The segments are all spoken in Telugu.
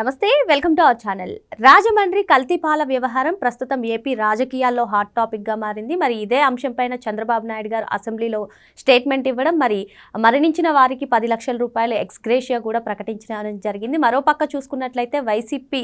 నమస్తే, welcome to our channel. Rajahmundry కల్తీ పాల వ్యవహారం ప్రస్తుతం ఏపీ రాజకీయాల్లో హాట్ టాపిక్గా మారింది. మరి ఇదే అంశంపైన చంద్రబాబు నాయుడు గారు అసెంబ్లీలో స్టేట్మెంట్ ఇవ్వడం, మరణించిన వారికి 10 లక్షల రూపాయల ఎక్స్గ్రేషియా కూడా ప్రకటించడం జరిగింది. మరోపక్క చూసుకున్నట్లయితే వైసీపీ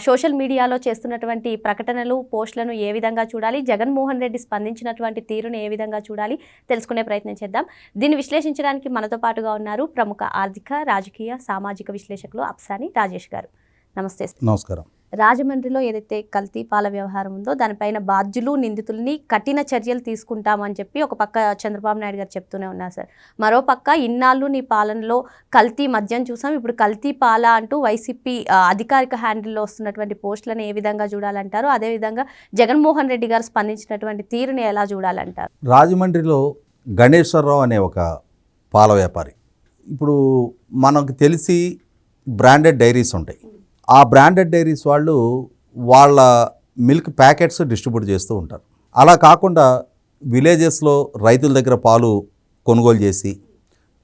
సోషల్ మీడియాలో చేస్తున్నటువంటి ప్రకటనలు, పోస్టులను ఏ విధంగా చూడాలి, జగన్మోహన్ రెడ్డి స్పందించినటువంటి తీరును ఏ విధంగా చూడాలి తెలుసుకునే ప్రయత్నం చేద్దాం. దీన్ని విశ్లేషించడానికి మనతో పాటుగా ఉన్నారు ప్రముఖ ఆర్థిక, రాజకీయ, సామాజిక విశ్లేషకులు అప్సాని రాజేష్ గారు. నమస్తే. నమస్కారం. రాజమండ్రిలో ఏదైతే కల్తీ పాల వ్యవహారం ఉందో దానిపైన బాధ్యులు, నిందితుల్ని కఠిన చర్యలు తీసుకుంటామని చెప్పి ఒక పక్క చంద్రబాబు నాయుడు గారు చెప్తూనే ఉన్నారు సార్. మరోపక్క ఇన్నాళ్ళు నీ పాలనలో కల్తీ మద్యం చూసాం, ఇప్పుడు కల్తీ పాల అంటూ వైసీపీ అధికారిక హ్యాండిల్లో వస్తున్నటువంటి పోస్టులను ఏ విధంగా చూడాలంటారు? అదేవిధంగా జగన్మోహన్ రెడ్డి గారు స్పందించినటువంటి తీరుని ఎలా చూడాలంటారు? రాజమండ్రిలో గణేశ్వరరావు అనే ఒక పాల వ్యాపారి, ఇప్పుడు మనకు తెలిసి బ్రాండెడ్ డైరీస్ ఉంటాయి. ఆ బ్రాండెడ్ డైరీస్ వాళ్ళు వాళ్ళ మిల్క్ ప్యాకెట్స్ డిస్ట్రిబ్యూట్ చేస్తూ ఉంటారు. అలా కాకుండా విలేజెస్లో రైతుల దగ్గర పాలు కొనుగోలు చేసి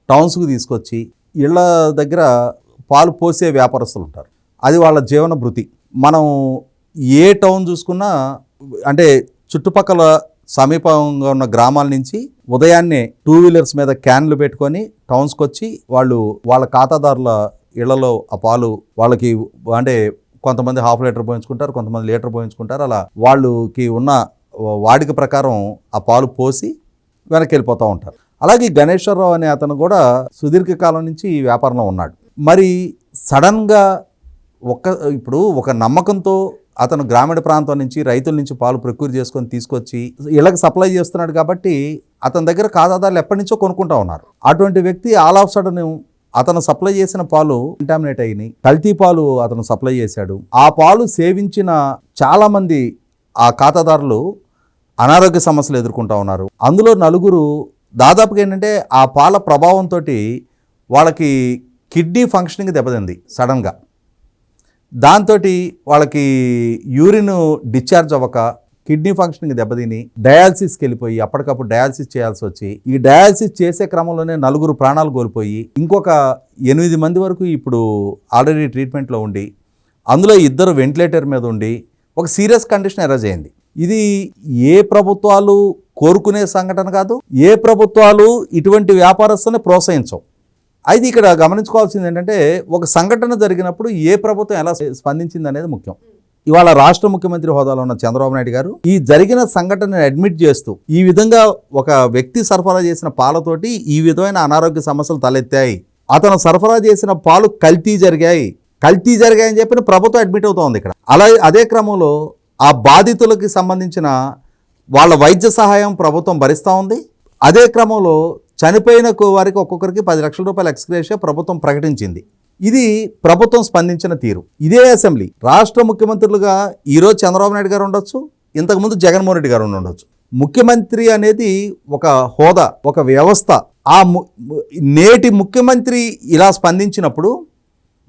టౌన్స్కు తీసుకొచ్చి ఇళ్ళ దగ్గర పాలు పోసే వ్యాపారస్తులు ఉంటారు. అది వాళ్ళ జీవన భృతి. మనం ఏ టౌన్ చూసుకున్నా, అంటే చుట్టుపక్కల సమీపంగా ఉన్న గ్రామాల నుంచి ఉదయాన్నే 2 వీలర్స్ మీద క్యాన్లు పెట్టుకొని టౌన్స్కి వచ్చి వాళ్ళ ఖాతాదారుల ఇళ్లలో ఆ పాలు వాళ్ళకి, అంటే కొంతమంది ½ లీటర్ పోయించుకుంటారు, కొంతమంది లీటర్ పోయించుకుంటారు. అలా వాళ్ళకి ఉన్న వాడిక ప్రకారం ఆ పాలు పోసి వెనక్కి వెళ్ళిపోతూ ఉంటారు. అలాగే గణేశ్వరరావు అనే అతను కూడా సుదీర్ఘకాలం నుంచి ఈ వ్యాపారంలో ఉన్నాడు. మరి సడన్గా ఇప్పుడు ఒక నమ్మకంతో అతను గ్రామీణ ప్రాంతం నుంచి రైతుల నుంచి పాలు ప్రొక్యూర్ చేసుకొని తీసుకొచ్చి ఇళ్ళకి సప్లై చేస్తున్నాడు. కాబట్టి అతని దగ్గర ఖాతాదారులు ఎప్పటి నుంచో కొనుక్కుంటూ ఉన్నారు. అటువంటి వ్యక్తి ఆల్ ఆఫ్ సడన్ అతను సప్లై చేసిన పాలు కంటామినేట్ అయినాయి, కల్తీ పాలు అతను సప్లై చేశాడు. ఆ పాలు సేవించిన చాలామంది ఆ ఖాతాదారులు అనారోగ్య సమస్యలు ఎదుర్కొంటూ ఉన్నారు. అందులో 4 దాదాపుగా ఏంటంటే ఆ పాల ప్రభావంతో వాళ్ళకి కిడ్నీ ఫంక్షనింగ్ దెబ్బతింది సడన్గా. దాంతో వాళ్ళకి యూరిన్ డిశ్చార్జ్ అవ్వక కిడ్నీ ఫంక్షనింగ్ దెబ్బతిని డయాలసిస్కి వెళ్ళిపోయి అప్పటికప్పుడు డయాలసిస్ చేయాల్సి వచ్చి, ఈ డయాలసిస్ చేసే క్రమంలోనే 4 ప్రాణాలు కోల్పోయి ఇంకొక 8 మంది వరకు ఇప్పుడు ఆల్రెడీ ట్రీట్మెంట్లో ఉండి, అందులో 2 వెంటిలేటర్ మీద ఉండి ఒక సీరియస్ కండిషన్ ఎరేజ్ అయింది. ఇది ఏ ప్రభుత్వాలు కోరుకునే సంఘటన కాదు, ఏ ప్రభుత్వాలు ఇటువంటి వ్యాపారస్తుల్ని ప్రోత్సహించవు. అయితే ఇక్కడ గమనించుకోవాల్సింది ఏంటంటే, ఒక సంఘటన జరిగినప్పుడు ఏ ప్రభుత్వం ఎలా స్పందించింది అనేది ముఖ్యం. ఇవాళ రాష్ట్ర ముఖ్యమంత్రి హోదాలో ఉన్న చంద్రబాబు నాయుడు గారు ఈ జరిగిన సంఘటనను అడ్మిట్ చేస్తూ, ఈ విధంగా ఒక వ్యక్తి సరఫరా చేసిన పాలతోటి ఈ విధమైన అనారోగ్య సమస్యలు తలెత్తాయి, అతను సరఫరా చేసిన పాలు కల్తీ జరిగాయని చెప్పిన ప్రభుత్వం అడ్మిట్ అవుతోంది ఇక్కడ. అదే క్రమంలో ఆ బాధితులకి సంబంధించిన వాళ్ళ వైద్య సహాయం ప్రభుత్వం భరిస్తూ ఉంది. అదే క్రమంలో చనిపోయిన వారికి ఒక్కొక్కరికి 10 లక్షల రూపాయల ఎక్స్గ్రేషియా ప్రభుత్వం ప్రకటించింది. ఇది ప్రభుత్వం స్పందించిన తీరు. ఇదే అసెంబ్లీ రాష్ట్ర ముఖ్యమంత్రులుగా ఈరోజు చంద్రబాబు నాయుడు గారు ఉండొచ్చు, ఇంతకుముందు జగన్మోహన్ రెడ్డి గారు ఉండొచ్చు. ముఖ్యమంత్రి అనేది ఒక హోదా, ఒక వ్యవస్థ. నేటి ముఖ్యమంత్రి ఇలా స్పందించినప్పుడు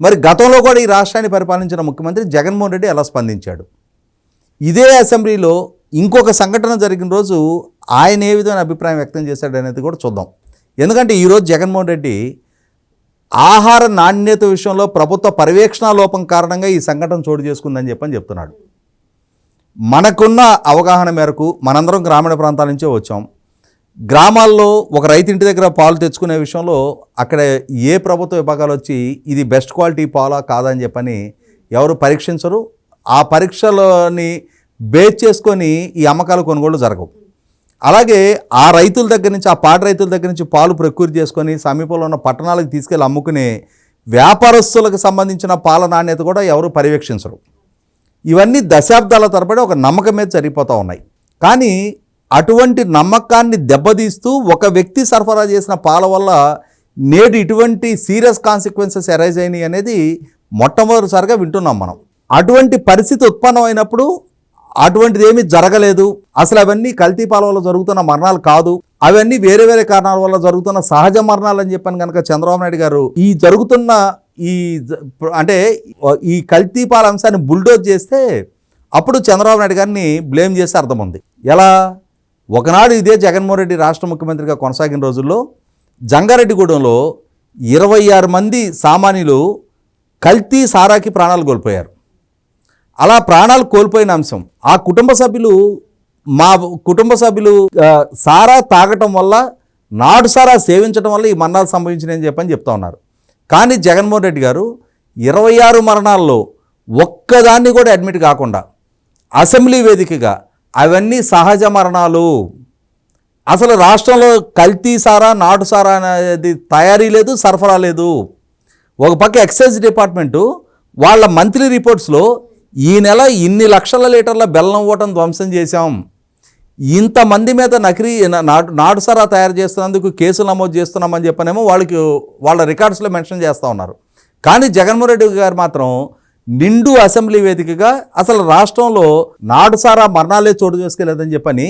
మరి గతంలో కూడా ఈ రాష్ట్రాన్ని పరిపాలించిన ముఖ్యమంత్రి జగన్మోహన్ రెడ్డి ఎలా స్పందించాడు? ఇదే అసెంబ్లీలో ఇంకొక సంఘటన జరిగిన రోజు ఆయన ఏ విధమైన అభిప్రాయం వ్యక్తం చేశాడు అనేది కూడా చూద్దాం. ఎందుకంటే ఈరోజు జగన్మోహన్ రెడ్డి ఆహార నాణ్యత విషయంలో ప్రభుత్వ పర్యవేక్షణ లోపం కారణంగా ఈ సంఘటన చోటు చేసుకుందని చెప్తున్నాడు. మనకున్న అవగాహన మేరకు మనందరం గ్రామీణ ప్రాంతాల నుంచే వచ్చాం. గ్రామాల్లో ఒక రైతింటి దగ్గర పాలు తెచ్చుకునే విషయంలో అక్కడ ఏ ప్రభుత్వ విభాగాలు వచ్చి ఇది బెస్ట్ క్వాలిటీ పాలా కాదని చెప్పని ఎవరు పరీక్షించరు. ఆ పరీక్షలని బేస్ చేసుకొని ఈ అమ్మకాలు కొనుగోలు జరగవు. అలాగే ఆ రైతుల దగ్గర నుంచి, ఆ పాడి రైతుల దగ్గర నుంచి పాలు ప్రొక్యూర్ చేసుకొని సమీపంలో ఉన్న పట్టణాలకు తీసుకెళ్ళి అమ్ముకునే వ్యాపారస్తులకు సంబంధించిన పాల నాణ్యత కూడా ఎవరు పర్యవేక్షించరు. ఇవన్నీ దశాబ్దాల తరబడి ఒక నమ్మకం మీద జరిగిపోతూ ఉన్నాయి. కానీ అటువంటి నమ్మకాన్ని దెబ్బతీస్తూ ఒక వ్యక్తి సరఫరా చేసిన పాల వల్ల నేడు ఇటువంటి సీరియస్ కాన్సిక్వెన్సెస్ అరైజ్ అయినాయి అనేది మొట్టమొదటిసారిగా వింటున్నాం మనం. అటువంటి పరిస్థితి ఉత్పన్నమైనప్పుడు అటువంటిది ఏమీ జరగలేదు, అసలు అవన్నీ కల్తీ పాల వల్ల జరుగుతున్న మరణాలు కాదు, అవన్నీ వేరే వేరే కారణాల వల్ల జరుగుతున్న సహజ మరణాలు అని చెప్పని కనుక చంద్రబాబు నాయుడు గారు ఈ కల్తీ పాల అంశాన్ని బుల్డోజ్ చేస్తే అప్పుడు చంద్రబాబు నాయుడు గారిని బ్లేమ్ చేస్తే అర్థం ఉంది. ఎలా? ఒకనాడు ఇదే జగన్మోహన్ రెడ్డి రాష్ట్ర ముఖ్యమంత్రిగా కొనసాగిన రోజుల్లో జంగారెడ్డిగూడెంలో 26 మంది సామాన్యులు కల్తీ సారాకి ప్రాణాలు కోల్పోయారు. అలా ప్రాణాలు కోల్పోయిన అంశం ఆ కుటుంబ సభ్యులు మా కుటుంబ సభ్యులు సారా తాగటం వల్ల నాడు సారా సేవించడం వల్ల ఈ మరణాలు సంభవించినాయని చెప్పని చెప్తా ఉన్నారు. కానీ జగన్మోహన్ రెడ్డి గారు 26 మరణాల్లో ఒక్కదాన్ని కూడా అడ్మిట్ కాకుండా అసెంబ్లీ వేదికగా అవన్నీ సహజ మరణాలు, అసలు రాష్ట్రంలో కల్తీ సారా నాటు సారా అనేది తయారీ లేదు, సరఫరా లేదు. ఒక పక్క ఎక్సైజ్ డిపార్ట్మెంటు వాళ్ళ మంత్లీ రిపోర్ట్స్లో ఈ నెల ఇన్ని లక్షల లీటర్ల బెల్లం ఓటం ధ్వంసం చేశాం, ఇంతమంది మీద నకిలీ నాటు సారా తయారు చేస్తున్నందుకు కేసులు నమోదు చేస్తున్నామని చెప్పనేమో వాళ్ళ రికార్డ్స్లో మెన్షన్ చేస్తూ ఉన్నారు. కానీ జగన్మోహన్ రెడ్డి గారు మాత్రం నిండు అసెంబ్లీ వేదికగా అసలు రాష్ట్రంలో నాటు సారా మరణాలే చోటు చేసుకోలేదని చెప్పని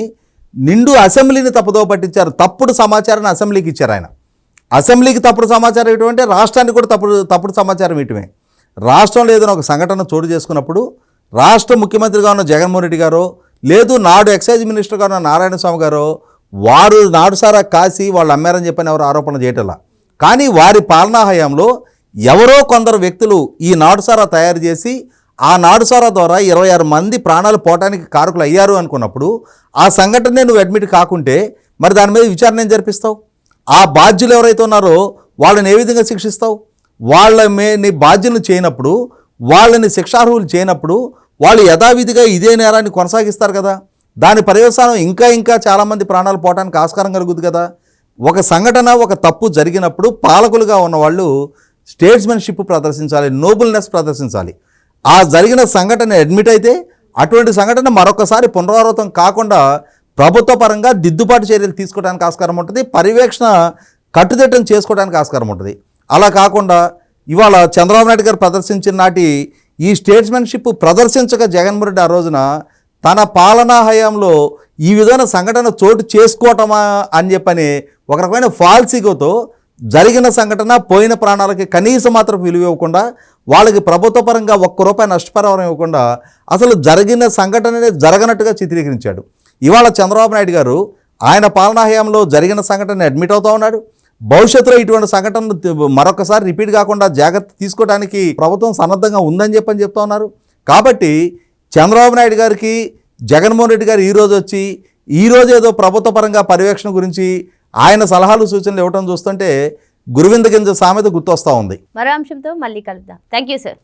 నిండు అసెంబ్లీని తప్పుదో పట్టించారు. తప్పుడు సమాచారాన్ని అసెంబ్లీకి ఇచ్చారు ఆయన. అసెంబ్లీకి తప్పుడు సమాచారం ఇవ్వటం అంటే రాష్ట్రానికి కూడా తప్పుడు సమాచారం ఇవ్వటమే. రాష్ట్రంలో ఏదైనా ఒక సంఘటన చోటు చేసుకున్నప్పుడు రాష్ట్ర ముఖ్యమంత్రిగా ఉన్న జగన్మోహన్ రెడ్డి గారు, లేదు నాడు ఎక్సైజ్ మినిస్టర్గా ఉన్న నారాయణస్వామి గారు, వారు నాడు సారా కాసి వాళ్ళు అమ్మారని చెప్పని ఎవరు ఆరోపణ చేయటంలా. కానీ వారి పాలనా హయాంలో ఎవరో కొందరు వ్యక్తులు ఈ నాడు సారా తయారు చేసి ఆ నాడు సారా ద్వారా 26 మంది ప్రాణాలు పోవటానికి కారకులు అయ్యారు అనుకున్నప్పుడు ఆ సంఘటనే నువ్వు అడ్మిట్ కాకుంటే మరి దాని మీద విచారణ ఏం జరిపిస్తావు? ఆ బాధ్యులు ఎవరైతే ఉన్నారో వాళ్ళని ఏ విధంగా శిక్షిస్తావు? నీ బాధ్యులను చేయనప్పుడు, వాళ్ళని శిక్షార్హులు చేయనప్పుడు వాళ్ళు యథావిధిగా ఇదే నేరాన్ని కొనసాగిస్తారు కదా. దాని పర్యవసానం ఇంకా చాలామంది ప్రాణాలు పోవడానికి ఆస్కారం కలుగుతుంది కదా. ఒక సంఘటన ఒక తప్పు జరిగినప్పుడు పాలకులుగా ఉన్నవాళ్ళు స్టేట్స్మెన్షిప్ ప్రదర్శించాలి, నోబుల్నెస్ ప్రదర్శించాలి. ఆ జరిగిన సంఘటన అడ్మిట్ అయితే అటువంటి సంఘటన మరొకసారి పునరావృతం కాకుండా ప్రభుత్వ పరంగా దిద్దుబాటు చర్యలు తీసుకోవడానికి ఆస్కారం ఉంటుంది, పర్యవేక్షణ కట్టుదిట్టం చేసుకోవడానికి ఆస్కారం ఉంటుంది. అలా కాకుండా ఇవాళ చంద్రబాబు నాయుడు గారు ప్రదర్శించిన నాటి ఈ స్టేట్స్మెన్షిప్ ప్రదర్శించక జగన్మోహన్ రెడ్డి ఆ రోజున తన పాలనా హయాంలో ఈ విధమైన సంఘటన చోటు చేసుకోవటమా అని చెప్పని ఒక రకమైన ఫాల్స్ ఈగోతో జరిగిన సంఘటన పోయిన ప్రాణాలకి కనీసం మాత్రం విలువ ఇవ్వకుండా, వాళ్ళకి ప్రభుత్వ పరంగా ₹1 నష్టపరిహారం ఇవ్వకుండా అసలు జరిగిన సంఘటననే జరగనట్టుగా చిత్రీకరించాడు. ఇవాళ చంద్రబాబు నాయుడు గారు ఆయన పాలనా హయాంలో జరిగిన సంఘటన అడ్మిట్ అవుతూ ఉన్నాడు. భవిష్యత్తులో ఇటువంటి సంఘటనలు మరొకసారి రిపీట్ కాకుండా జాగ్రత్త తీసుకోవడానికి ప్రభుత్వం సన్నద్ధంగా ఉందని చెప్తా ఉన్నారు. కాబట్టి చంద్రబాబు నాయుడు గారికి జగన్మోహన్ రెడ్డి గారు ఈరోజు ఏదో ప్రభుత్వ పరంగా పర్యవేక్షణ గురించి ఆయన సలహాలు సూచనలు ఇవ్వడం చూస్తుంటే గురువింద గింజ సామెత గుర్తొస్తూ ఉంది. మరో అంశంతో మళ్ళీ కలుద్దాం. Thank you sir.